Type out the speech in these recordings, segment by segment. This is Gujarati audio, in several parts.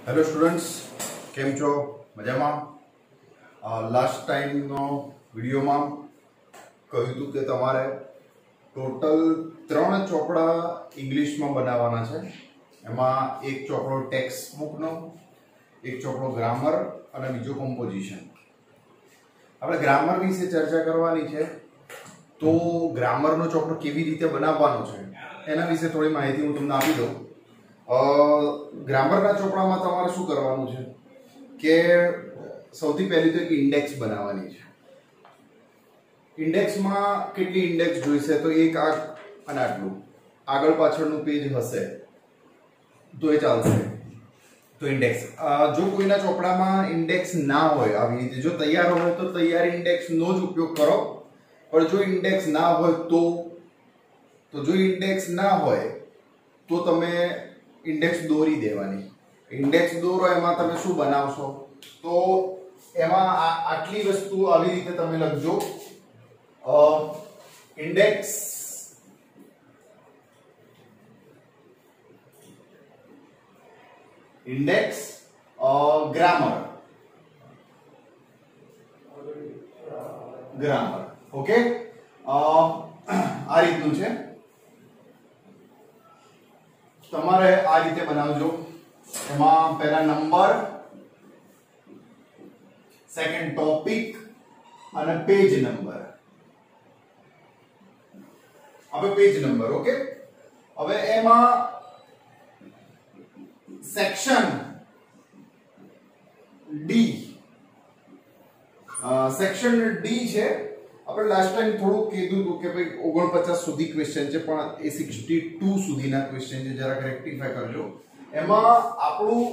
हेलो स्टूडेंट्स, केम छो? मजामां? लास्ट टाइम नो विडियो में कह્યું હતું કે તમારે ટોટલ 3 ચોપડા ઇંગ્લિશ માં બનાવવાના છે। એમાં એક ચોપડો ટેક્સ્ટ બુક નો, એક ચોપડો ગ્રામર અને બીજો કમ્પોઝિશન। આપણે ગ્રામર વિશે ચર્ચા કરવાની છે, તો ગ્રામર નો ચોપડો કેવી રીતે બનાવવાનો છે એના વિશે થોડી માહિતી હું તમને આપી દઉં। ग्रामर चोपड़ा में तमारे शू करवानुं छे के सौथी पहली तो एक इंडेक्स बनावानी छे। इंडेक्स में केटली इंडेक्स जोईशे तो एक आ अने आटलुं आगळ पाछळनुं पेज हशे तो ए चालशे। तो इंडेक्स जो कोईना चोपड़ामां इंडेक्स ना होय, आवी रीते जो तैयार होय तो तैयार इंडेक्स नो ज उपयोग करो, पण जो इंडेक्स ना होय तो जो इंडेक्स ना होय तो तमे इंडेक्स दोरी देवानी। इंडेक्स दोरो एमां तमे शुं बनावशो तो एमां आटली वस्तु आवी रीते तमे लखजो index index grammar grammar okay. आ रीतनुं छे, तमारे आ रीते बनावजो। एमां पहला नंबर, सेकंड टॉपिक અને पेज नंबर। હવે पेज नंबर ओके। હવે એમાં सेक्शन डी, सेक्शन डी છે। આપણે લાસ્ટ ટાઈમ થોડું કીધું હતું કે ભાઈ 49 સુધી ક્વેશ્ચન છે, પણ એ 62 સુધીના ક્વેશ્ચન છે, જરા રેક્ટિફાય કરજો। એમાં આપણું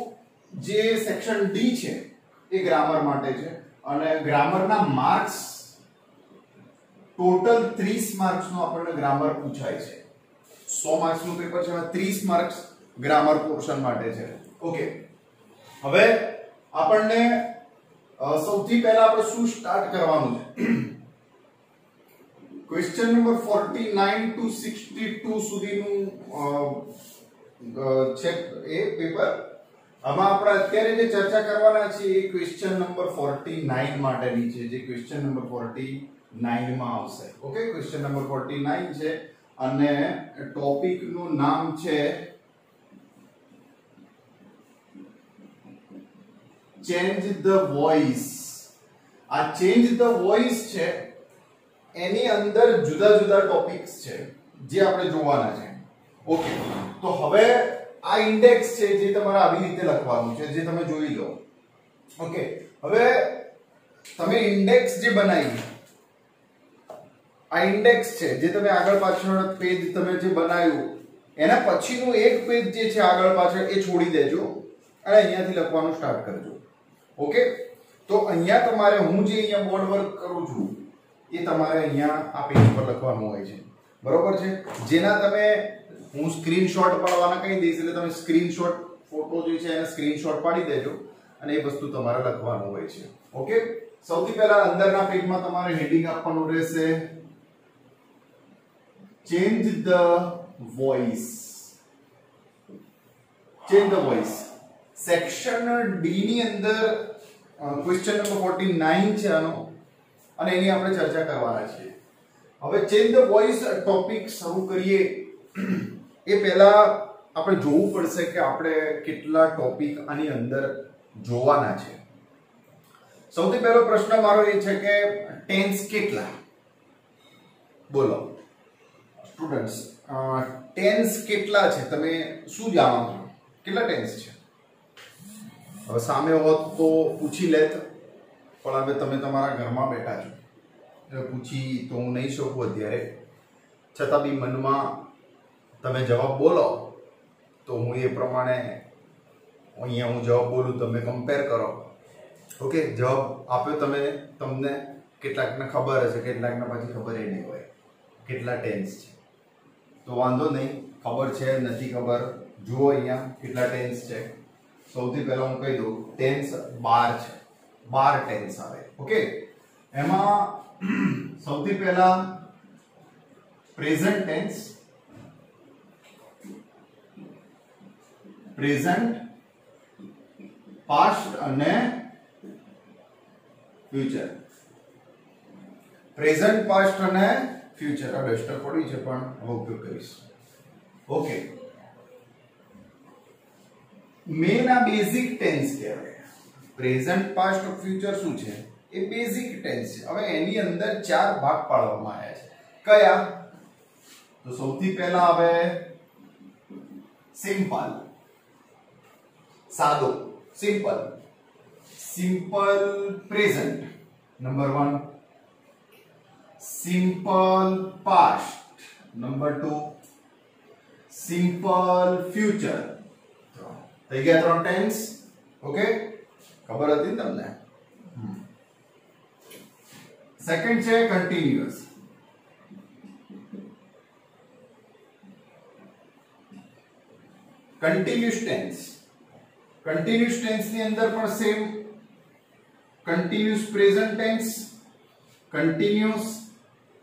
જે સેક્શન ડી છે એ ગ્રામર માટે છે અને ગ્રામરના માર્ક્સ ટોટલ 30 માર્ક્સ નો આપણને ગ્રામર પૂછાય છે। 100 માર્ક્સ નું પેપર છે, એમાં 30 માર્ક્સ ગ્રામર પોર્શન માટે છે ઓકે। હવે આપણને સૌથી પહેલા આપણે શું સ્ટાર્ટ કરવાનું છે? क्वेश्चन नंबर 49 टू 62 સુધીનું છે એ પેપર। આમાં આપણે અત્યારે જે ચર્ચા કરવાના છે એ ક્વેશ્ચન નંબર 49 માટેની છે, જે ક્વેશ્ચન નંબર 49 માં આવશે ઓકે। ક્વેશ્ચન નંબર 49 છે અને ટોપિક નું નામ છે ચેન્જ ધ વોઇસ। આ ચેન્જ ધ વોઇસ છે એની અંદર जुदा जुदा टॉपिक्स છે જે આપણે જોવાના છે ઓકે। તો હવે આ ઇન્ડેક્સ છે જે તમારે આવી રીતે લખવાનું છે, જે તમે જોઈ લો ઓકે। હવે તમે ઇન્ડેક્સ જે બનાવી, આ ઇન્ડેક્સ છે જે તમે આગળ પાછળ પેજ તમે જે બનાવ્યું એના પછીનું એક પેજ જે છે આગળ પાછળ એ છોડી દેજો અને અહીંયાથી લખવાનું સ્ટાર્ટ કરજો ઓકે। તો અહીંયા તમારે હું જે અહીંયા બોર્ડ વર્ક કરું છું એ તમારે અહીંયા આ પેજ પર લખવાનું હોય છે, બરોબર છે। જેના તમે હું સ્ક્રીનશોટ પાડવાના કહી દઈશ એટલે તમે સ્ક્રીનશોટ ફોટો જે છે એને સ્ક્રીનશોટ પાડી દેજો અને એ વસ્તુ તમારે લખવાનું હોય છે ઓકે। સૌથી પહેલા અંદરના પેજમાં તમારે હેડિંગ આપવાનું રહેશે change the voice. Change the voice section D ની અંદર ક્વેશ્ચન નંબર 49 છે આનો અને એની આપણે ચર્ચા કરવાના છીએ। હવે ચેન્જ ધ વોઇસ ટોપિક શરૂ કરીએ એ પહેલા આપણે જોવું પડશે કે આપણે કેટલા ટોપિક આની અંદર જોવાના છે। સૌથી પહેલો પ્રશ્ન મારો એ છે કે ટેન્સ કેટલા? બોલો સ્ટુડન્ટ્સ, ટેન્સ કેટલા છે? તમે શું જાણો છો કેટલા ટેન્સ છે? હવે સામે હોત તો પૂછી લેત, પણ હવે તમે તમારા ઘરમાં બેઠા છો એટલે પૂછી તો હું નહીં શકું અત્યારે, છતાં બી મનમાં તમે જવાબ બોલો તો હું એ પ્રમાણે અહીંયા હું જવાબ બોલું, તમે કમ્પેર કરો ઓકે। જવાબ આપ્યો તમે, તમને કેટલાકને ખબર હશે, કેટલાકને પછી ખબર એ નહીં હોય કેટલા ટેન્સ છે। તો વાંધો નહીં, ખબર છે નથી ખબર, જુઓ અહીંયા કેટલા ટેન્સ છે। સૌથી પહેલા હું કહી દઉં ટેન્સ 12 છે, 12 ટેન્સ આવે ઓકે। એમાં સૌથી પહેલા પ્રેઝન્ટ ટેન્સ, प्रेजेंट પાસ્ટ અને ફ્યુચર. પ્રેઝન્ટ, પાસ્ટ અને ફ્યુચર. આ ડસ્ટર પડી છે પણ હવે ઉપયોગ કરીશ. ઓકે, મેન આ બેઝિક ટેન્સ કહેવાય. પ્રેઝન્ટ, પાસ્ટ, ફ્યુચર શું છે? એ બેઝિક ટેન્સ છે. હવે એની અંદર 4 ભાગ પાડવામાં આવ્યા છે. કયા? તો સૌથી પહેલા આવે સિમ્પલ, સાદો, simple. Simple present number 1, simple past number 2, simple future. થઈ ગયા 3 ટેન્સ. ઓકે, ખબર હતી ને તમને? સેકન્ડ છે continuous. Continuous tense. Continuous tense ની અંદર પણ same continuous present tense, continuous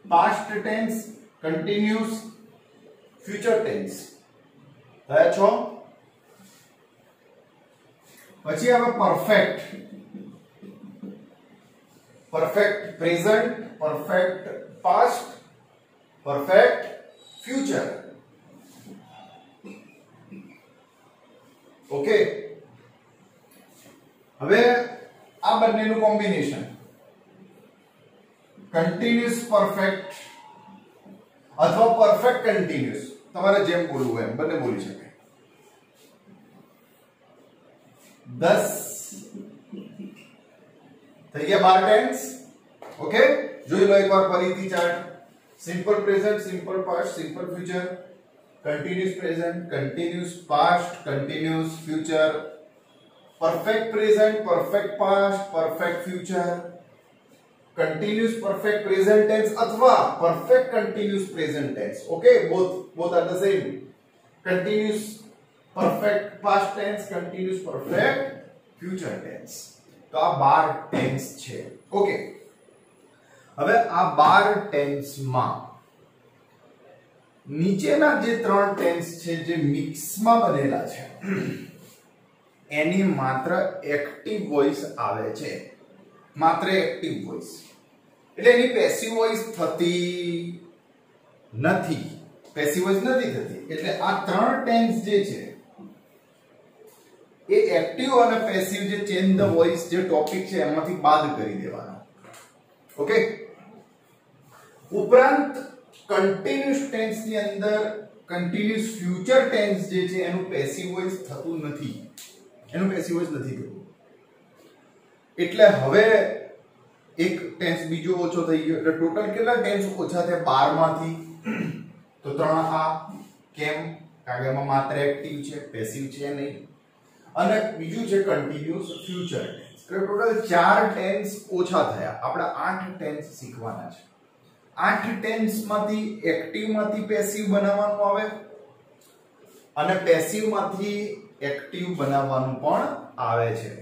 past tense, continuous future tense. થયા છો? પછી આવે perfect. Perfect present, perfect past, perfect future. Okay, હવે આ બંનેનું કોમ્બિનેશન કન્ટિન્યુઅસ પરફેક્ટ અથવા પરફેક્ટ કન્ટિન્યુઅસ, તમારે જેમ બોલવું હોય એમ બંને બોલી શકાય. 10 થઈ ગયા 12 ટેન્સ. ઓકે, જોઈ લો એકવાર ફરીથી chart. Simple present, simple past, simple future, continuous present, continuous past, continuous future, perfect present, perfect past, perfect future, continuous perfect present tense अथवा perfect continuous present tense. Okay, both are the same. Continuous perfect past tense, continuous perfect future tense. તો આ 12 ટેન્સ છે. ઓકે, હવે આ 12 ટેન્સમાં નીચેના જે 3 ટેન્સ છે જે મિક્સમાં બનેલા છે એની માત્ર એક્ટિવ વોઇસ આવે છે. માત્ર એક્ટિવ વોઇસ, એટલે એની પેસિવ વોઇસ થતી નથી. પેસિવ વોઇસ નથી થતી. એટલે આ 3 ટેન્સ જે છે એ એક્ટિવ અને પેસિવ જે ચેન્જ ધ વોઇસ જે ટોપિક છે એમાંથી બાદ કરી દેવાનો. ઓકે, ઉપરાંત કન્ટિન્યુઅસ ટેન્સ ની અંદર કન્ટિન્યુઅસ ફ્યુચર ટેન્સ જે છે એનું પેસિવ વોઇસ થતું નથી. એનું પેસિવ વોઇસ નથી થતું. એટલે હવે એક ટેન્સ બીજો ઓછો થઈ ગયો. એટલે ટોટલ કેટલા ટેન્સ ઓછા થયા? 12 માંથી તો 3 આ. કેમ? કારણ કે એમાં માત્ર એક્ટિવ છે, પેસિવ છે નહીં. અને બીજું છે કન્ટિન્યુઅસ ફ્યુચર ટેન્સ. એટલે ટોટલ 4 ટેન્સ ઓછા થયા. આપણે 8 ટેન્સ શીખવાના છે. 8 ટેન્સ માંથી એક્ટિવ માંથી પેસિવ બનાવવાનું આવે અને પેસિવ માંથી એક્ટિવ બનાવવાનું પણ આવે છે.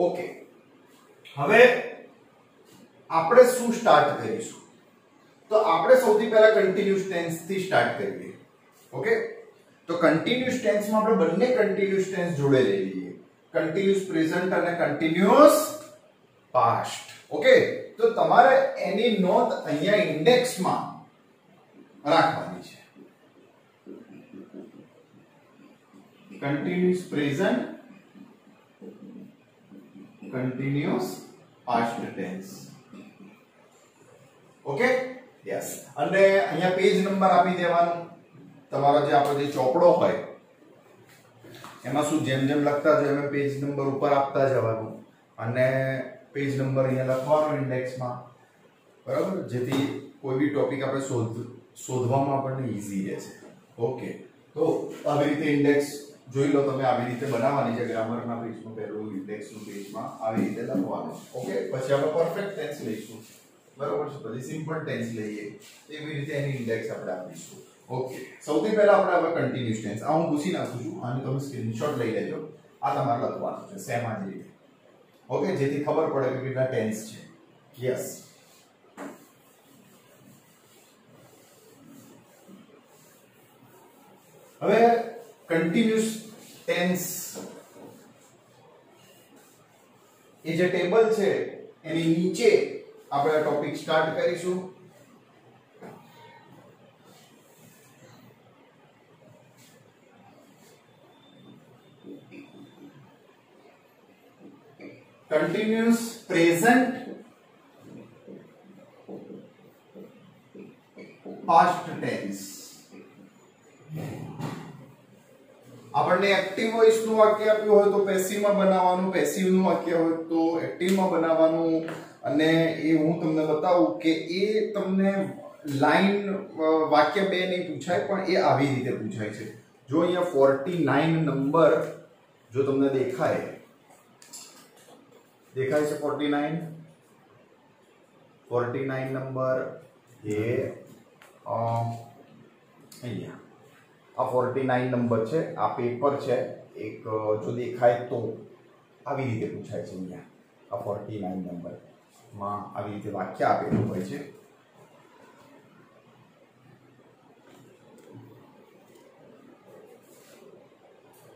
ઓકે, હવે આપણે શું સ્ટાર્ટ કરીશું? તો આપણે સૌથી પહેલા કન્ટિન્યુઅસ ટેન્સ થી સ્ટાર્ટ કરીએ. ઓકે, તો કન્ટિન્યુઅસ ટેન્સમાં આપણે બંને કન્ટિન્યુઅસ ટેન્સ જોડે લઈ લઈએ, કન્ટિન્યુઅસ પ્રેઝન્ટ અને કન્ટિન્યુઅસ પાસ્ટ. ઓકે, તો તમારે એની નોંધ અહીંયા ઇન્ડેક્સમાં રાખવાની છે. Continuous present, continuous past tense. Okay, yes. અને અહીંયા પેજ નંબર આપી દેવાનો. તમારો જે આપણો જે ચોપડો હોય એમાં શું જેમ જેમ લખતા જાય એમ પેજ નંબર ઉપર આપતા જવાનું અને પેજ નંબર અહીંયા લખવાનો ઇન્ડેક્સમાં. બરાબર, જેથી કોઈ બી ટોપિક આપણે શોધવામાં આપણને ઈઝી રહેશે. ઓકે, તો આવી રીતે ઇન્ડેક્સ જોઈ લો તમે. આવી રીતે બનાવવાની છે. ગ્રામરના પેજમાં પહેલું ઇન્ડેક્સનું પેજમાં આવી રીતે લખવાનું. ઓકે, પછી આપણે પરફેક્ટ ટેન્સ લઈશું. બરાબર છે, પછી સિમ્પલ ટેન્સ લઈએ. એવી રીતે એની ઇન્ડેક્સ આપણે આપીશું. ઓકે, સૌથી પહેલા આપણે હવે કન્ટિન્યુઅસ ટેન્સ. આ હું પૂછી નાખું છું, આને તમે સ્ક્રીનશોટ લઈ લેજો. આ તમારે લખવાનું છે સેમ આ જ રીતે. ઓકે, જેથી ખબર પડે કે કેટલા ટેન્સ છે. યસ. હવે કન્ટિન્યુઅસ ટેન્સ એ જે ટેબલ છે એની નીચે આપણે આ ટોપિક સ્ટાર્ટ કરીશું. continuous present past tense. આપણને એક્ટિવ વોઇસ નું વાક્ય આપ્યું હોય તો પેસિવ માં બનાવવાનું, પેસિવ નું વાક્ય હોય તો એક્ટિવ માં બનાવવાનું. અને એ હું તમને બતાવું કે એ તમને લાઈન વાક્ય બે નહીં પૂછાય પણ એ આવી રીતે પૂછાય છે. જો અહીંયા 49 નંબર જો તમને દેખાય છે 49 નંબર એ અહીંયા આ 49 નંબર છે, આ પેપર છે એક. જો દેખાય તો આવી રીતે પૂછાય છે. અહીંયા આ 49 નંબર માં આવી રીતે વાક્ય આપેલું હોય છે.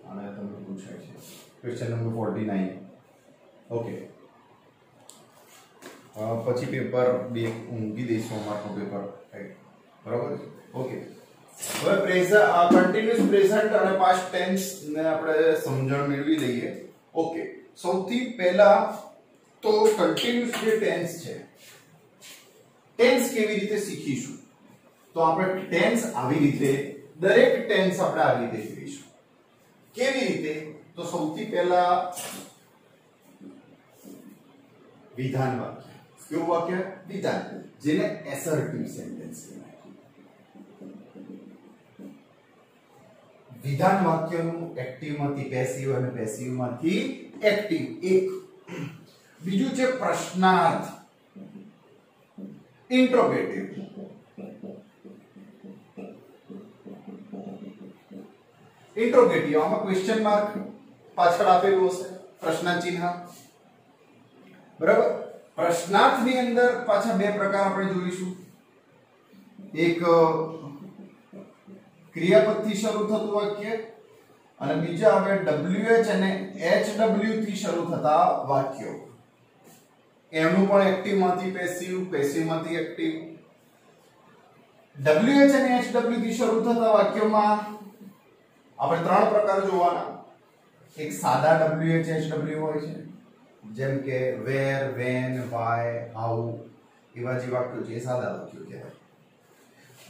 અને તમને પૂછાય છે ક્વેશ્ચન નંબર 49. ઓકે, પછી પેપર બે ઊંઘી દઈશું અમારું પેપર, બરાબર. ઓકે, હવે કન્ટિન્યુઅસ પ્રેઝન્ટ અને પાસ્ટ ટેન્સ ને આપણે સમજણ મેળવી લઈએ. ઓકે, સૌથી પહેલા તો કન્ટિન્યુઅસ જે ટેન્સ છે, ટેન્સ કેવી રીતે શીખીશું? તો આપણે ટેન્સ આવી રીતે, દરેક ટેન્સ આપણે આવી રીતે શીખીશું. કેવી રીતે? તો સૌથી પહેલા વિધાન વાક્ય. કેવું વાક્ય? વિધાન, જેને એસર્ટિવ સેન્ટેન્સ કહેવાય. વિધાન વાક્યનું એક્ટિવ માંથી પેસિવ અને પેસિવ માંથી એક્ટિવ એક. બીજું છે પ્રશ્નાર્થ, ઇન્ટ્રોગેટિવ. ઇન્ટ્રોગેટિવ આમાં ક્વેશ્ચન માર્ક પાછળ આપેલું હશે, પ્રશ્ન ચિહ્ન, બરાબર. પ્રશ્નાર્થ ની અંદર પાછા બે પ્રકાર આપણે જોઈશું. એક ક્રિયાપદથી શરૂ થતું વાક્ય અને બીજા હવે WH અને HW થી શરૂ થતા વાક્યો. એનું પણ એક્ટિવ માંથી પેસિવ, પેસિવ માંથી એક્ટિવ. WH અને HW થી શરૂ થતા વાક્યોમાં આપણે ત્રણ પ્રકાર જોવાના. એક સાદા WH HW હોય છે, જેમ કે where, when, why, how એવા જે વાક્યો છે એ સાદા વાક્યો કહેવાય.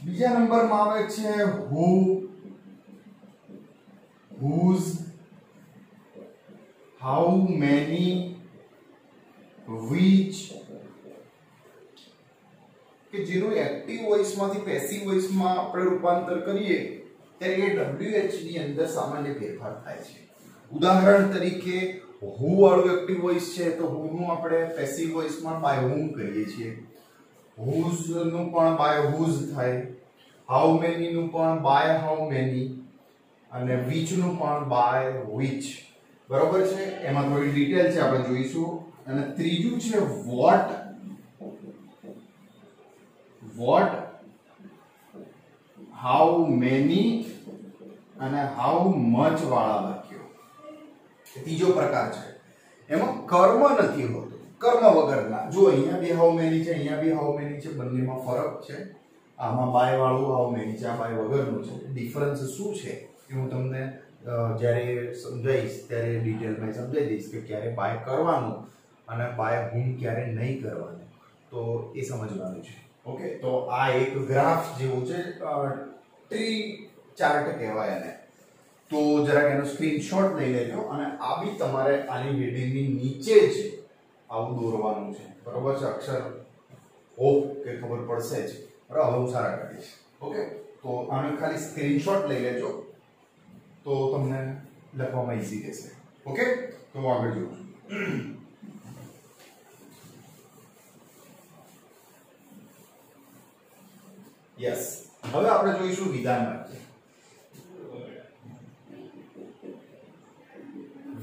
બીજા નંબરમાં આવે છે who, whose, how many, which, કે જેનું એક્ટિવ વોઇસ માંથી પેસિવ વોઇસ માં આપણે રૂપાંતર કરીએ ત્યારે એ WH ની અંદર સામાન્ય ફેરફાર થાય છે. ઉદાહરણ તરીકે who વાળું એક્ટિવ વોઇસ છે તો who નું આપણે પેસિવ વોઇસ માં by whom કરીએ છીએ. whose નું પણ by whose થાય. how many નું પણ by how many અને which નું પણ by which. બરોબર છે. એમાં થોડી ડિટેલ છે આપણે જોઈશું. અને ત્રીજું છે what, how many અને how much વાળા વાક્યો. ત્રીજો પ્રકાર છે. એમાં કર્મ નથી હોતું, કર્મ વગરના. જો અહીંયા બી how many છે, અહીંયા બી how many છે, બંનેમાં ફરક છે. આમાં બાય વાળું how many છે, આ બાય વગરનું છે. ડિફરન્સ શું છે એ હું તમને જ્યારે સમજાવીશ ત્યારે ડિટેલમાં સમજાવી દઈશ કે ક્યારે બાય કરવાનું અને બાય whom ક્યારે નહીં કરવાનું, તો એ સમજવાનું છે. ઓકે, તો આ એક ગ્રાફ જેવું છે, ટ્રી ચાર્ટ કહેવાય એને. તો જરાક એનો સ્ક્રીનશોટ લઈ લેજો અને આ બી તમારે આની હેડિંગની નીચે જ આવું દોરવાનું છે, બરોબર છે. અક્ષર કે ખબર પડશે જ, બરાબર. હવે હું સારા કાઢીશ. ઓકે, તો આને ખાલી સ્ક્રીનશોટ લઈ લેજો તો તમને લખવામાં ઈઝી રહેશે. ઓકે, તો આગળ જોઉં. યસ, હવે આપણે જોઈશું વિધાન વાક્ય.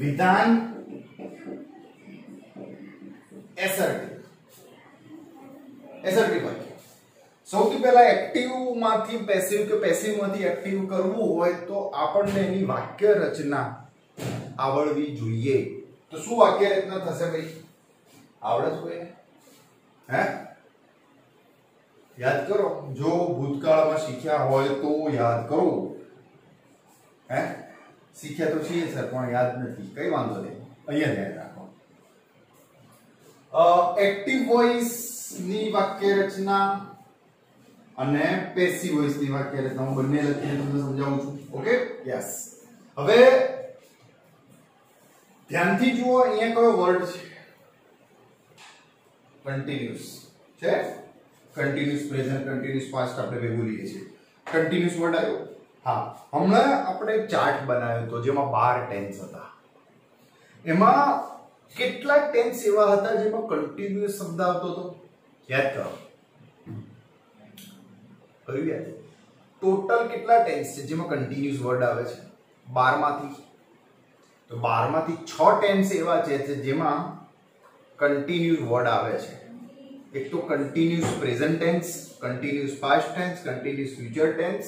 વિધાન એસર્ટિવ વાક્ય. સૌથી પહેલા એક્ટિવ માંથી પેસિવ કે પેસિવ માંથી એક્ટિવ કરવું હોય તો આપણને એની વાક્ય રચના આવડવી જોઈએ. તો શું વાક્ય રચના થશે ભાઈ? આવડે છે કોઈને? હે, યાદ કરો. જો ભૂતકાળમાં શીખ્યા હોય તો યાદ કરો. હે, શીખ્યા તો છીએ સર, પણ યાદ નથી. કઈ વાંધો નહીં, અહીંયા ધ્યાન રાખો. એક્ટિવ વોઇસ ની વાક્ય રચના અને પેસિવ વોઇસ ની વાક્ય રચના હું બંને લખીને તમને સમજાવું છું. Okay, yes. હવે ધ્યાનથી જુઓ, અહીંયા કયો વર્ડ છે? કન્ટિન્યુઅસ છે. કન્ટિન્યુઅસ પ્રેઝન્ટ, કન્ટિન્યુઅસ પાસ્ટ આપણે ભેગું લઈએ છીએ. કન્ટિન્યુઅસ વર્ડ આવ્યો. હા, હમણાં આપણે ચાર્ટ બનાવ્યો હતો જેમાં 12 ટેન્સ હતા. એમાં કેટલા ટેન્સ એવા હતા જેમાં કન્ટિન્યુઅસ શબ્દ આવતો હતો? યાદ કરો. કર્યું યાદ? ટોટલ કેટલા ટેન્સ છે જેમાં કન્ટિન્યુઅસ વર્ડ આવે છે? 12 માંથી. તો 12 માંથી 6 ટેન્સ એવા છે જેમાં કન્ટિન્યુઅસ વર્ડ આવે છે. એક તો continuous present tense, continuous past tense, continuous future tense,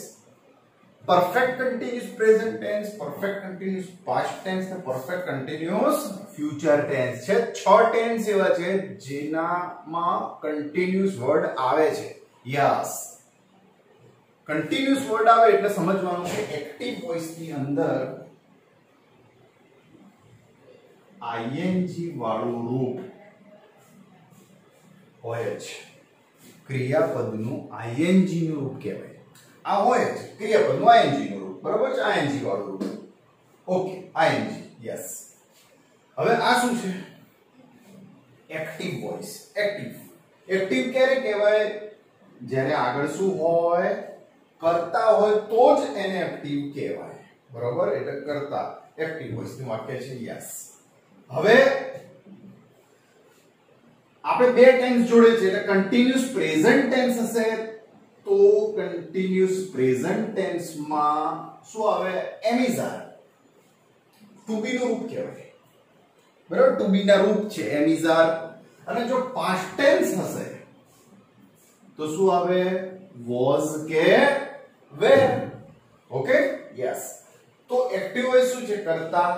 perfect continuous present tense, perfect continuous past tense અને પરફેક્ટ કન્ટિન્યુઅસ ફ્યુચર ટેન્સ છે. 6 ટેન્સ એવા છે જેનામાં કન્ટિન્યુઅસ વર્ડ આવે છે. યસ, કન્ટિન્યુઅસ વર્ડ આવે એટલે સમજવાનું કે એક્ટિવ વોઇસ ની અંદર આઈએનજી વાળું રૂપ હોય જ. ક્રિયાપદનું આઈએનજી નું રૂપ કહેવાય. આ હોય જ ક્રિયાપદનું આઈએનજી નું રૂપ. બરાબર છે? આઈએનજી વાળું રૂપ. Okay, ING. યસ. હવે આ શું છે? Active voice. એક્ટિવ. એક્ટિવ ક્યારે કહેવાય? જ્યારે આગળ શું હોય? કરતા હોય તો જ એને એક્ટિવ કહેવાય. બરોબર? એટલે કરતા એક્ટિવ વોઇસ નું વાક્ય છે. યસ. હવે આપણે બે ટેન્સ જોડે છે એટલે કન્ટિન્યુઅસ પ્રેઝન્ટ ટેન્સ હશે તો કન્ટિન્યુઅસ પ્રેઝન્ટ ટેન્સ માં શું આવે? એમિઝાર. ટુ બી નું રૂપ કહેવાય. બરાબર? ટુ બી ના રૂપ છે એમિઝાર. અને જો પાસ્ટ ટેન્સ હશે તો શું આવે? વોઝ કે વેર. Okay, yes. તો એક્ટિવ વોઇસ શું છે? કરતા.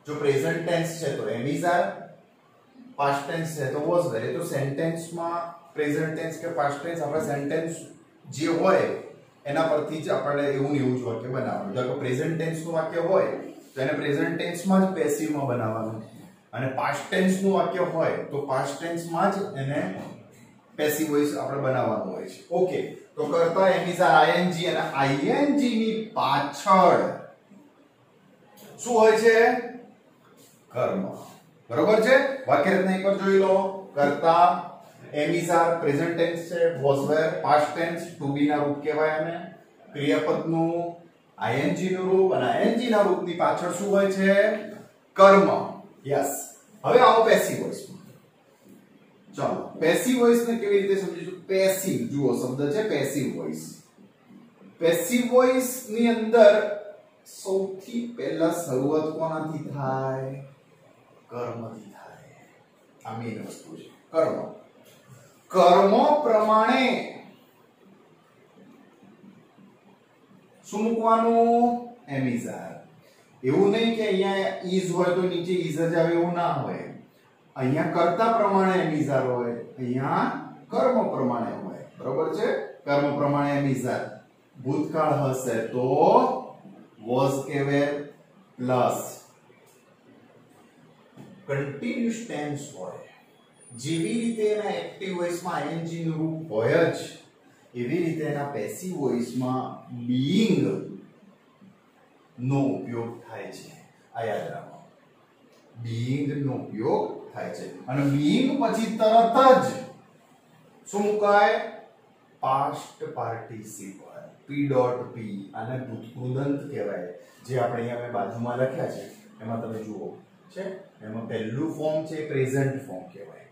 જો પ્રેઝન્ટ ટેન્સ છે તો એમિઝાર, પાસ્ટ ટેન્સ છે તો વોઝ વેર. તો સેન્ટેન્સમાં પ્રેઝન્ટ ટેન્સ કે પાસ્ટ ટેન્સ આપણા સેન્ટેન્સ જે હોય એના પરથી જ આપણે એવું જ વાક્ય બનાવવાનું. જો પ્રેઝન્ટ ટેન્સ નું વાક્ય હોય તો એને પ્રેઝન્ટ ટેન્સમાં જ પેસિવમાં બનાવવાનું, અને પાસ્ટ ટેન્સ નું વાક્ય હોય તો પાસ્ટ ટેન્સમાં જ એને પેસિવ વોઇસ આપણે બનાવવાનું હોય છે. ઓકે, તો કરતા એમિઝાર આઈએનજી, અને આઈએનજી ની પાછળ શું હોય છે? કર્મ. બરોબર છે? વાક્ય રચના એકવાર જોઈ લો. કરતા એમિઝાર પ્રેઝન્ટ ટેન્સ છે, was were past tense, to be ના રૂપ કહેવાય અને ક્રિયાપદનું આઈએનજી નું રૂપ, અને આઈએનજી ના રૂપની પાછળ શું હોય છે? કર્મ. યસ. હવે આવો પેસિવ વોઇસ. ચાલો પેસિવ વોઇસ ને કેવી રીતે સમજીશું? પેસિવ, જુઓ શબ્દ છે પેસિવ વોઇસ. પેસિવ વોઇસ ની અંદર સૌથી પહેલા શરૂઆત કોનાથી થાય? કર્મથી થાય. આ મેઇન વસ્તુ છે. કર્મ. કર્મો પ્રમાણે શું મૂકવાનું? એમિઝાર. એવું નહીં કે અહીંયા ઇઝ હોય તો નીચે ઇઝ જ આવે, એવું ના હોય. અહીંયા કર્તા પ્રમાણે એમિઝાર હોય, અહીંયા કર્મ પ્રમાણે હોય. બરોબર છે? કર્મ પ્રમાણે એમિઝાર. ભૂતકાળ હશે તો વોઝ કે વેર પ્લસ કન્ટિન્યુઅસ ટેન્સ હોય. જેવી રીતે એના એક્ટિવ વોઇસમાં આઈએનજી નું રૂપ હોય જ એવી રીતે એના પેસિવ વોઇસમાં બીઈંગ નો ઉપયોગ થાય છે. આ યાદ રાખો. બીઈંગ નો ઉપયોગ થાય છે. અને બીઈંગ પછી તરત જ શું મુકાય? Past participle. P dot P. આને ભૂતકૃદંત કહેવાય. જે આપણે અહીંયા મેં બાજુમાં લખ્યા છે એમાં તમે જુઓ છે. એમાં પહેલું ફોર્મ છે પ્રેઝન્ટ ફોર્મ કહેવાય,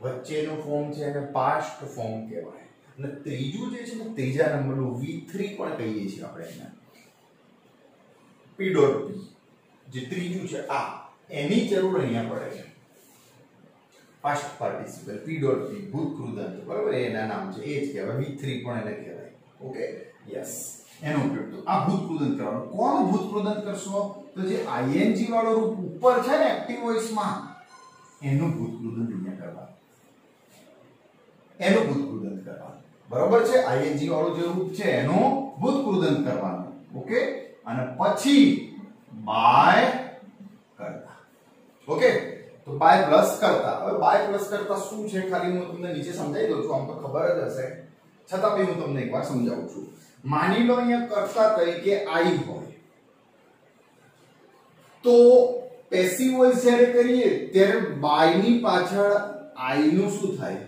વચ્ચેનું ફોર્મ છે એને પાસ્ટ ફોર્મ કહેવાય, અને ત્રીજું જે છે ને ત્રીજા નંબરનું V3 પણ કહીએ છીએ આપણે એને. પી ડોટ પી જે ત્રીજું છે આ એની જરૂર અહીંયા પડે છે. પાસ્ટ પાર્ટિસિપલ પી ડોટ પી ભૂતકૃદંત. બરાબર? એના નામ છે એ જ કહેવાય. V3 પણ એને કહેવાય. Okay, yes. એનો ઉપયોગ તો આ ભૂતકૃદંત કરવાનું. કોણ ભૂતકૃદંત કરશો? તો જે આઈએનજી વાળો રૂપ ઉપર છે ને એક્ટિવ વોઇસ માં એનું ભૂતકૃદંત અહીંયા કરવાનું, એનું ભૂતકૃદંત કરવાનું, બરોબર છે? આઈએનજી વાળું જે રૂપ છે એનું ભૂતકૃદંત કરવાનું. ઓકે, અને પછી બાય કરતા. ઓકે, તો બાય પ્લસ કરતા. હવે બાય પ્લસ કરતા શું છે ખાલી હું તમને નીચે સમજાવી દઉં છું, આમ તો ખબર જ હશે, છતાં બી હું તમને એકવાર સમજાવું છું. માની લો અહીંયા કરતા તરીકે આઈ હોય તો પેસિવ વોઇસ જ્યારે કરીએ ત્યારે બાય ની પાછળ આઈ નું શું થાય?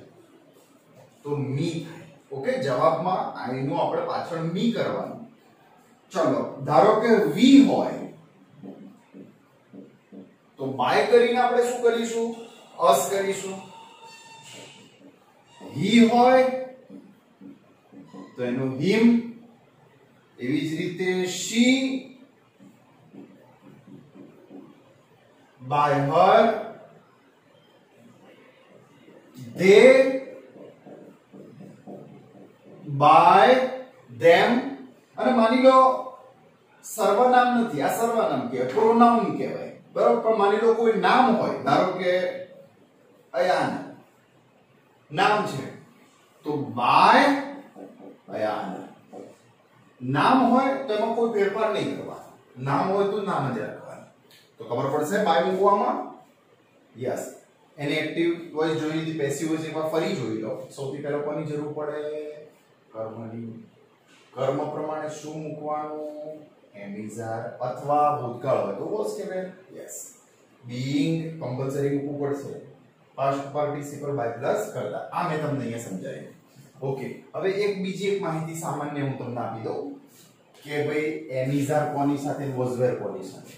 તો મી થાય. ઓકે, જવાબમાં આઈ નું આપણે પાછળ મી કરવાનું. ચલો ધારો કે વી હોય તો બાય કરીને આપણે શું કરીશું? અસ કરીશું. હી હોય તો એનું હિમ, એવી જ રીતે શી by her, they by them. અને માની લો સર્વનામ નથી, આ સર્વનામ કહેવાય, પ્રોનાઉન કહેવાય, બરાબર? પણ માની લો કોઈ નામ હોય, ધારો કે અયાન નામ છે તો બાય અયાન. નામ હોય તો એમાં કોઈ ફેરફાર નહીં કરવાનો, નામ હોય તો નામ જ રાખવાનું. તો ખબર પડશે બાય મૂકવામાં. યસ, એની એક્ટિવ વોઇસ જોઈ લીધી, પેસિવ વોઇસ એકવાર ફરી જોઈ લો. સૌથી પહેલા કોની જરૂર પડે? કર્મની. કર્મ પ્રમાણે શું મૂકવાનું? એમિઝાર, અથવા ભૂતકાળ હોય તો વોઝ કહેવાય. યસ, બીઈંગ કમ્પલસરી મૂકવું પડશે. પાસ્ટ પાર્ટિસિપલ બાય પ્લસ કરતા. આ મેં તમને અહીંયા સમજાવ્યું. ઓકે, હવે બીજી એક માહિતી સામાન્ય હું તમને આપી દઉં કે ભાઈ એમિઝાર કોની સાથે, વોઝવેર કોની સાથે.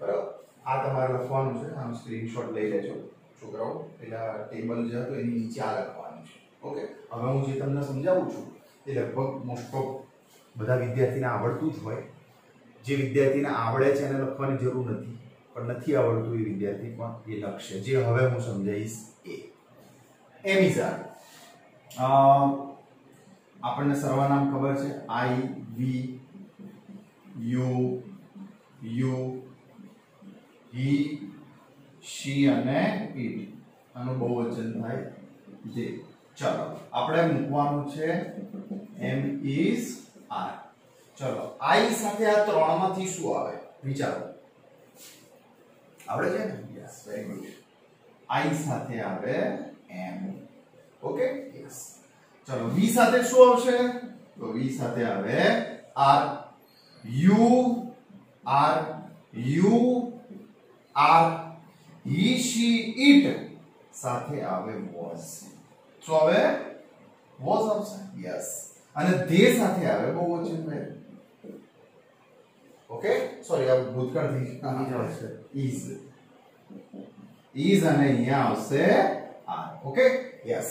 બરાબર? આ તમારે લખવાનું છે, આનો સ્ક્રીનશોટ લઈ લેજો છોકરાઓ. પેલા ટેબલ જે હતું એની નીચે આ લખવાનું છે. ઓકે, હવે હું જે તમને સમજાવું છું એ લગભગ મોસ્ટ ઓફ બધા વિદ્યાર્થીને આવડતું જ હોય. જે વિદ્યાર્થીને આવડે છે એને લખવાની જરૂર નથી, પણ નથી આવડતું એ વિદ્યાર્થી પણ એ લખશે. જે હવે હું સમજાવીશ એ એમિઝાર. આપણને સર્વનામ ખબર છે, આઈ, વી, યુ, હી, શી અને ઇટ. આનું બહુવચન થાય જે. ચલો આપણે મૂકવાનું છે એમ ઇઝ આર. ચલો આઈ સાથે આ ત્રણમાંથી શું આવે વિચારો. આવડે છે ને? Yes, very good. આઈ સાથે આવે એમ. Okay, yes. ચલો વી સાથે શું આવશે? તો વી સાથે આવે are. You are, he, she, it સાથે આવે વોઝ. શું આવે? વોઝ આવશે. યસ. અને ધે સાથે આવે બહુવચન ભાઈ. ઓકે, સોરી, આ ભૂતકાળ થી અહીં આવશે ઇઝ. અને અહીંયા આવશે are. Okay, yes.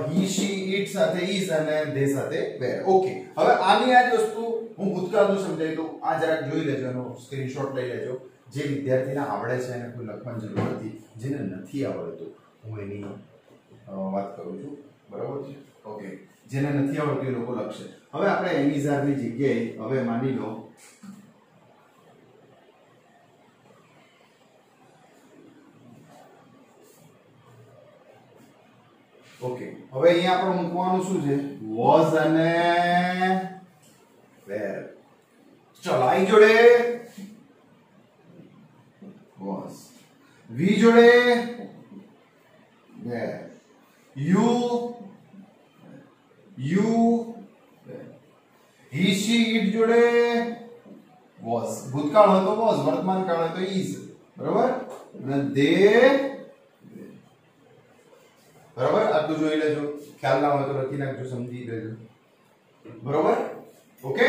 He, she, it સાથે ઇઝ અને ધે સાથે વેર. ઓકે, હવે આની આ જ વસ્તુ હું ભૂતકાળનું સમજાવી દઉં. આ જરાક જોઈ લેજો, એનો સ્ક્રીનશોટ લઈ લેજો. જે વિદ્યાર્થીને આવડે છે એને કોઈ લખવાની જરૂર નથી, જેને નથી આવડતું હું એની વાત કરું છું, બરાબર છે? ઓકે, જેને નથી આવડતું એ લોકો લખશે. હવે આપણે એમિઝારની જગ્યાએ હવે માની લો ઓકે, હવે અહીંયા આપણે મૂકવાનું શું છે? વોઝ અને વેર. ચલો આઈ જોડે વોઝ, વી જોડે વેર, યુ હી, શી, ઇટ જોડે વોઝ. ભૂતકાળ હોય તો વોઝ, વર્તમાન કાળ હોય તો ઇઝ. બરાબર? અને ધે. બરાબર? આટલું જોઈ લેજો. ખ્યાલ ના હોય તો લખી નાખજો, સમજી લેજો. બરાબર? ઓકે,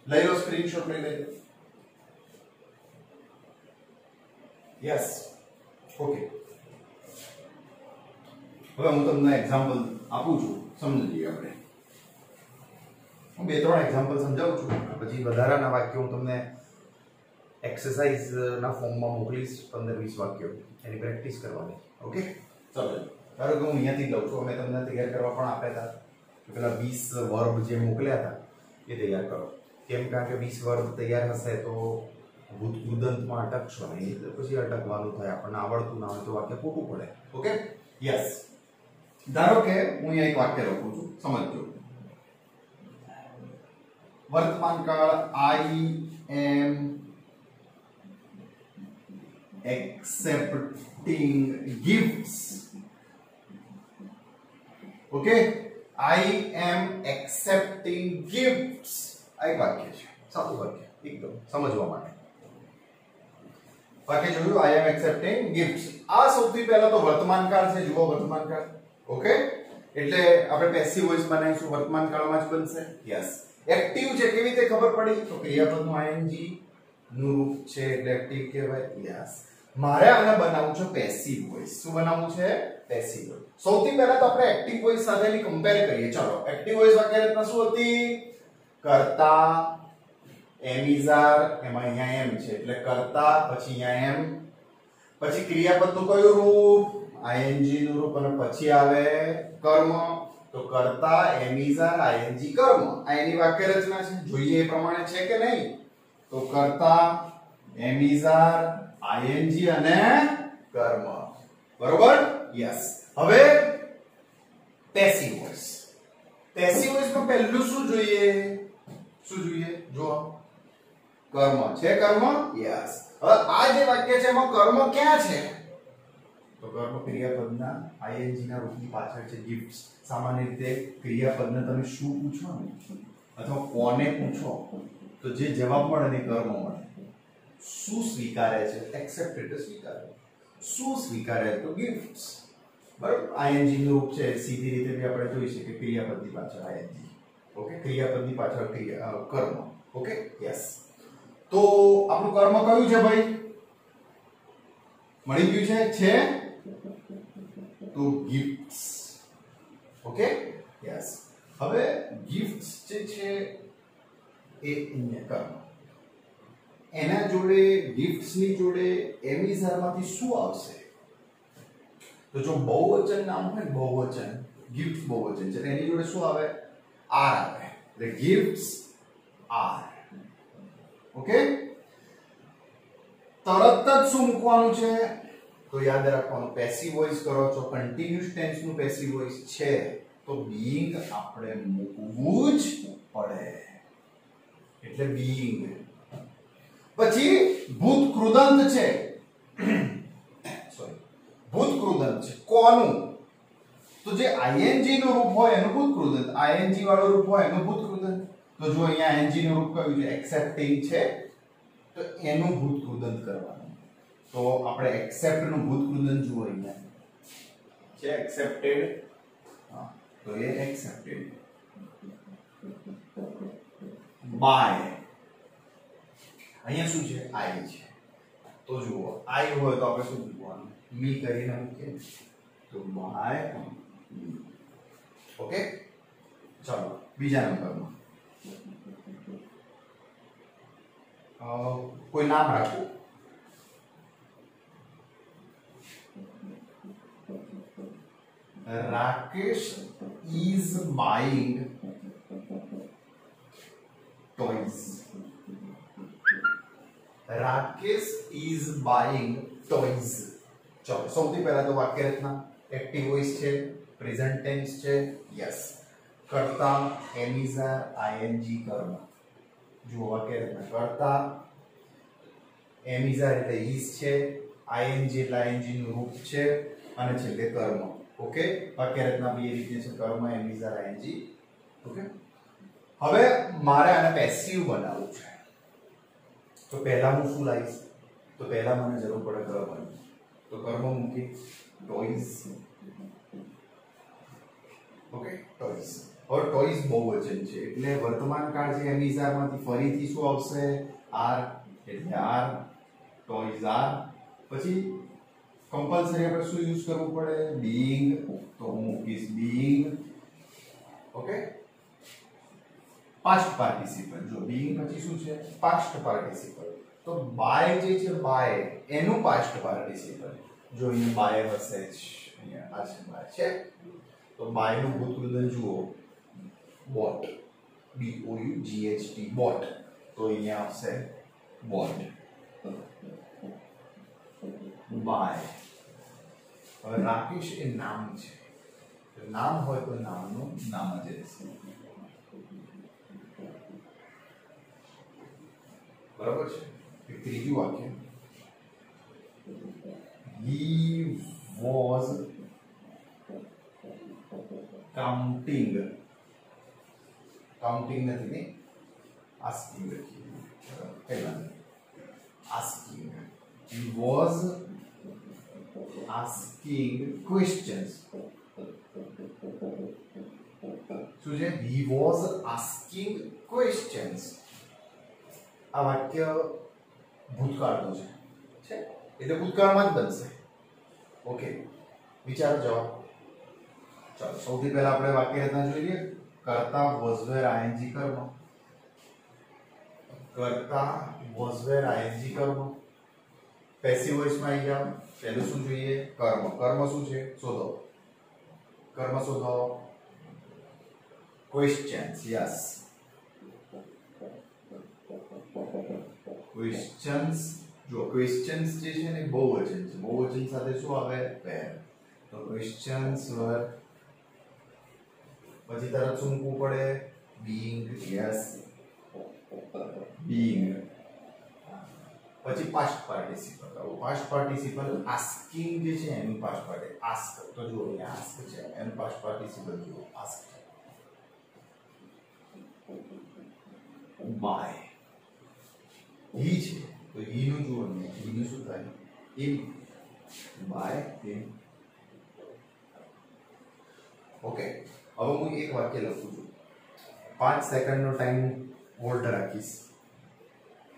લઈ લો સ્ક્રીનશોટ, લઈ લેજો. Yes, okay. હવે હું તમને એક્ઝામ્પલ આપું છું, સમજી આપણે. હું 2-3 એક્ઝામ્પલ સમજાવું છું, પછી વધારાના વાક્યો હું તમને એક્સરસાઇઝ ના ફોર્મમાં મોકલીશ. 15-20 વાક્યો એની પ્રેક્ટિસ કરવાની. ઓકે, ચલો. ધારો કે હું અહીંયાથી લઉં છું, અમે તમને તૈયાર કરવા પણ આપ્યા હતા કે પેલા 20 વર્બ જે મોકલ્યા હતા એ તૈયાર કરો. કેમ કારણ કે 20 વર્બ તૈયાર હશે તો ભૂતકૃદંતમાં અટકશો નહીં એટલે પછી અટકવાનું થાય, આપણને આવડતું ના હોય તો વાક્ય ખોટું પડે. Okay, yes. ધારો કે હું અહીંયા એક વાક્ય લખું છું, સમજજો. વર્તમાન કાળ આઈ એમ accepting gifts. Okay, I am accepting gifts. આ એક વાક્ય છે, સાદું વાક્ય, એકદમ સમજવા માટે. વાક્ય જોયું, I am accepting gifts. આ સૌથી પહેલા તો વર્તમાન કાળ છે, જુઓ વર્તમાન કાળ. ઓકે, એટલે આપણે પેસિવ વોઇસ બનાવીશું, વર્તમાન કાળમાં જ બનશે. યસ. એક્ટિવ છે, કેવી રીતે ખબર પડી? તો ક્રિયાપદનું ing નું રૂપ છે એટલે એક્ટિવ કહેવાય. યસ. મારે આને બનાવવું છે પેસિવ વોઇસ. શું બનાવવું છે? Passive voice. સૌથી પહેલા તો આપણે એક્ટિવ વોઇસ સાથેની કમ્પેર કરીએ. ચલો, એક્ટિવ વોઇસ વાક્ય રચના શું હતી? કર્તા, એમિઝાર, એમાં અહીંયા એમ છે એટલે કર્તા, પછી અહીંયા એમ, પછી ક્રિયાપદનું કયું રૂપ? ing નું રૂપ, અને પછી આવે કર્મ. તો કર્તા, એમિઝાર, ing, કર્મ. આ એની વાક્ય રચના છે. જોઈએ એ પ્રમાણે છે કે નહીં? તો કર્તા, એમિઝાર, ing અને કર્મ. બરોબર? યસ. હવે પેસિવ વોઇસ. પેસિવ વોઇસમાં પહેલું શું જોઈએ? શું જોઈએ? જો કર્મ છે. કર્મ. યસ. હવે આ જે વાક્ય છે એમાં કર્મ ક્યાં છે? તો કર્મ ક્રિયાપદના ing ના રૂપની પાછળ છે. ગિફ્ટ્સ. સામાન્ય રીતે ક્રિયાપદને તમે શું પૂછો ને અથવા કોને પૂછો તો જે જવાબ મળે ને કર્મ મળે. શું સ્વીકારે છે? એક્સેપ્ટેડ, સ્વીકારે. શું સ્વીકારે? તો ગિફ્ટ્સ. બરાબર? ing નું રૂપ છે, સીધી રીતે બી આપણે જોઈ શકીએ ક્રિયાપદની પાછળ ing. ઓકે, ક્રિયાપદની પાછળ કર્મ. Okay, yes. તો આપણું કર્મ કયું છે ભાઈ? મળી ગયું છે તો ગિફ્ટ્સ. Okay, yes. હવે ગિફ્ટ્સ જે છે એ અહીંયા કર્મ. એના જોડે ગિફ્ટ્સ ની જોડે એમિઝારમાંથી શું આવશે? તો જો બહુવચન નામ હોય ને, બહુવચન, ગિફ્ટ બહુવચન છે, એની જોડે શું આવે? આર આવે. એટલે ગિફ્ટ્સ આર. ઓકે, તરત જ શું મૂકવાનું છે? તો યાદ રાખવાનું, પેસિવ વોઇસ કરો છો, કન્ટિન્યુઅસ ટેન્સ નું પેસિવ વોઇસ છે તો બીઇંગ આપણે મૂકવું જ પડે. એટલે બીઇંગ. પછી ભૂતકૃદંત છે. સોરી, ભૂતકૃદંત છે. કોનું? તો જે ing નું રૂપ હોય એનું ભૂતકૃદંત, ing વાળું રૂપ હોય એનું ભૂતકૃદંત. તો જો અહીંયા ing નું રૂપ કયું છે? એક્સેપ્ટિંગ છે, તો એનું ભૂતકૃદંત કરવાનું. તો આપણે એક્સેપ્ટ નું ભૂતકૃદંત જુઓ અહીંયા છે, એક્સેપ્ટેડ. હા, તો એ એક્સેપ્ટેડ. બાય, અહીંયા શું છે? આઈ છે. તો જુઓ, આઈ હોય તો આપણે શું મૂકવાનું? મી કરીને મૂકીએ. તો બાય. ઓકે, ચલો બીજા નંબરમાં કોઈ નામ રાખો. Rakesh is buying toys. Rakesh is buying toys. ચલો, સૌથી પહેલા તો વાક્ય રચના એક્ટિવ વોઇસ છે, પ્રેઝન્ટ ટેન્સ છે. યસ. કર્તા, એમિઝાર, ing, કર્મ. જો વાક્ય રચના કર્તા, એમિઝાર એટલે is છે, ing એટલે ing નું રૂપ છે, અને છેલ્લે કર્મ. ઓકે, વાક્ય રચના બે રીતે છે, કર્મ, એમિઝાર, ing. ઓકે, હવે મારે આને પેસિવ બનાવવું છે તો પહેલા હું શું લાવીશ? તો પહેલા મને જરૂર પડે કર્મની. તો કર્મ મૂકી ટોયઝ. Okay, toys. હવે ટોયઝ બહુવચન છે એટલે વર્તમાન કાળ છે એમિઝારમાંથી ફરીથી શું આવશે? આર. એટલે આર, ટોયઝ આર. પછી કમ્પલસરી આપણે શું યુઝ કરવું પડે? બીઇંગ. તો હું મૂકીશ બીઇંગ. Okay, past participle. જો બીઇંગ પછી શું છે? Past participle. તો બાય જે છે, બાય એનું પાસ્ટ પાર્ટિસિપલ. જો અહીંયા બાય હશે જ, અહીંયા આ છે બાય છે, તો બાય નું ભૂતકૃદંત જુઓ, બોટ. BOUGHT બોટ, તો અહીંયા આવશે બોટ બાય. હવે રાકેશ એ નામ છે, નામ હોય તો નામનું નામ જ રહેશે, બરાબર છે. એક ત્રીજું વાક્ય, he was counting નથી ને asking લખીએ પહેલા, asking, he was asking questions. શું છે? he was asking questions. આ વાક્ય ભૂતકાળનું છે, એટલે ભૂતકાળમાં જ બનશે. ઓકે, વિચારો જવાબ. ચાલો સૌથી પહેલા આપણે વાક્ય રચના જોઈએ. કર્તા was were ing કર્મ, કર્તા was were ing કર્મ. પેસિવ વોઇસમાં આવી જાવ. પહેલું શું જોઈએ? કર્મ. કર્મ શું છે? શોધો. કર્મ શોધો. ક્વેશ્ચન્સ. Yes, questions. જો ક્વેશ્ચન્સ જે છે ને બહુવચન છે, બહુવચન સાથે શું આવે? વેર. તો ક્વેશ્ચન્સ વર, પછી તરત શું મૂકવું પડે? બીઇંગ. Yes, being. પછી past participle. Past participle asking જે છે એનું પાસ્ટ પાર્ટિસિપલ આસ્ક. તો જુઓ અહીંયા આસ્ક છે, એનું પાસ્ટ પાર્ટિસિપલ જુઓ આસ્ક. બાય, he છે તો he નું જુઓ ને, he નું શું થાય? him. By him. ઓકે, હવે હું એક વાક્ય લખું છું. 5 સેકન્ડનો ટાઈમ હોલ્ડ રાખીશ.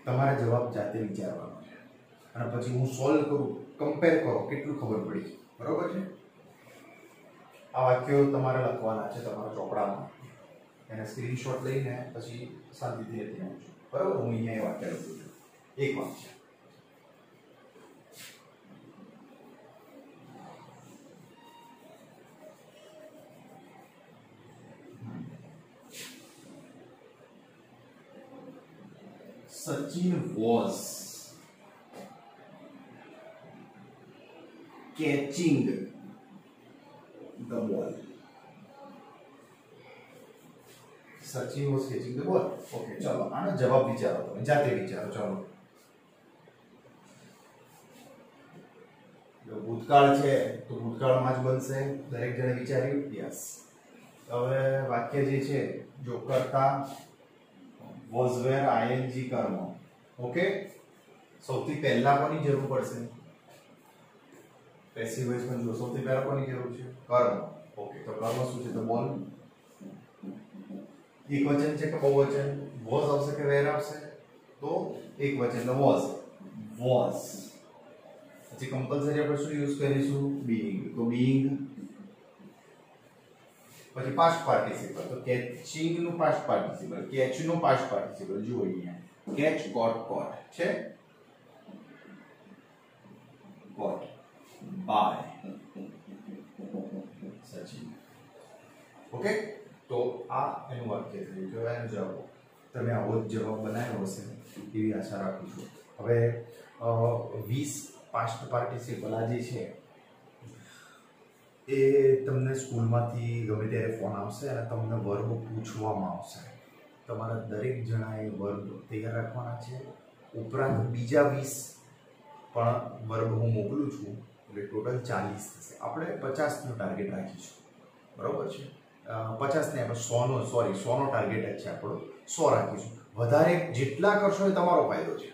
તમારે જવાબ જાતે વિચારવાનો છે અને પછી હું સોલ્વ કરું, કમ્પેર કરો કેટલું ખબર પડી. બરોબર છે? આ વાક્યો તમારે લખવાના છે તમારા ચોપડામાં. એને સ્ક્રીનશોટ લઈને પછી શાંતિથી લખી નાખજો. બરાબર? હું અહીંયા એ વાક્ય લખું છું. એક વાક્ય. Sachin was catching the ball. Sachin was catching the ball. Okay, चलो आना जवाब विचारो, તમે જાતે વિચારો. ચલો, જો ભૂતકાળ છે તો ભૂતકાળમાં જ બનશે. દરેક જણે વિચાર્યું? યસ. હવે વાક્ય જે છે, જો કરતા was were ing કર્મ. ઓકે, સૌથી પહેલા કોની જરૂર પડશે? પેસિવ વોઇસ માં જો સૌથી પહેલા કોની જરૂર છે? કર્મ. ઓકે, તો કર્મ શું છે? તો બોલ. એક વચન છે કે બહુવચન? was આવશે કે were આવશે? તો એક વચન તો was. પછી કમ્પલસરી આપણે શું યુઝ કરીશું? being. તો being. પછી પાસ્ટ પાર્ટિસિપલ, તો કેચિંગ નું પાસ્ટ પાર્ટિસિપલ, કેચ નું પાસ્ટ પાર્ટિસિપલ જો અહીંયા કેચ, ગોટ, કોટ છે. Got by Sachin. ઓકે, તો આ એનું વાક્ય થયું. જો એનો જવાબ તમે આવો જ જવાબ બનાવ્યો હશે એવી આશા રાખું છું. હવે 20 પાસ્ટ પાર્ટિસિપલ આ જે છે એ તમને સ્કૂલમાંથી ગમે ત્યારે ફોન આવશે અને તમને વર્બ પૂછવામાં આવશે. તમારા દરેક જણાએ વર્બ તૈયાર રાખવાના છે. ઉપરાંત બીજા 20 પણ વર્બ હું મોકલું છું, એટલે ટોટલ 40 થશે. આપણે 50નું ટાર્ગેટ રાખીશું. બરાબર છે? 50 ને આપણે 100નો ટાર્ગેટ જ છે આપણો. 100 રાખીશું. વધારે જેટલા કરશો એ તમારો ફાયદો છે.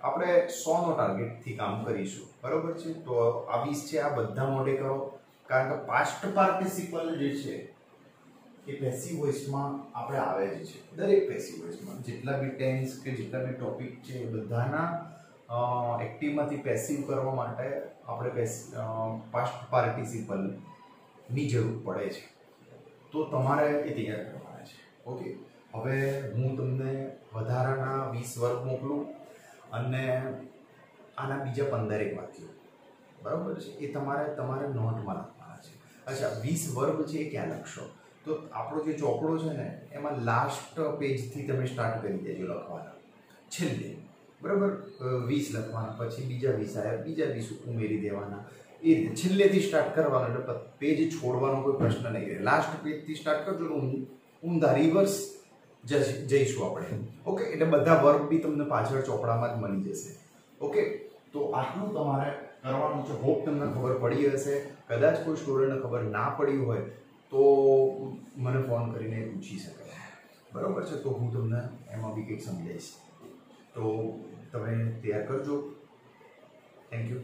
આપણે 100નો ટાર્ગેટથી કામ કરીશું. બરાબર છે? તો આ 20 છે, આ બધા મોઢે કરો. કારણ કે પાસ્ટ પાર્ટિસિપલ જે છે એ પેસિવ વોઇસમાં આપણે આવે જ છે. દરેક પેસિવ વોઇસમાં જેટલા બી ટેન્સ કે જેટલા બી ટોપિક છે એ બધાના એક્ટિવમાંથી પેસિવ કરવા માટે આપણે પાસ્ટ પાર્ટિસિપલની જરૂર પડે છે. તો તમારે એ તૈયાર કરવાના છે. ઓકે, હવે હું તમને વધારાના 20 વર્ગ મોકલું અને આના બીજા 15 વાક્યો, બરાબર છે, એ તમારે નોટમાં લખવાના છે. અચ્છા, 20 વર્બ છે એ ક્યાં લખશો? તો તો આપણો જે ચોપડો છે ને એમાં લાસ્ટ પેજથી તમે સ્ટાર્ટ કરી દેજો લખવાના, છેલ્લે બરાબર 20 લખવાના, પછી બીજા 20 આવ્યા, બીજા 20 ઉમેરી દેવાના, એ રીતે છેલ્લેથી સ્ટાર્ટ કરવાનું, એટલે પેજ છોડવાનો કોઈ પ્રશ્ન નહીં રહે. લાસ્ટ પેજથી સ્ટાર્ટ કરજો, ઊંધા રિવર્સ જઈશું આપણે. ઓકે, એટલે બધા વર્ક બી તમને પાછળ ચોપડામાં જ મળી જશે. ઓકે, તો આટલું તમારે કરવાનું છે. હોપ તમને ખબર પડી હશે. કદાચ કોઈ સ્ટુડન્ટને ખબર ના પડી હોય તો મને ફોન કરીને પૂછી શકે, બરાબર છે? તો હું તમને એમાં બી કંઈક સમજાવીશ. તો તમે તૈયાર કરજો. Thank you.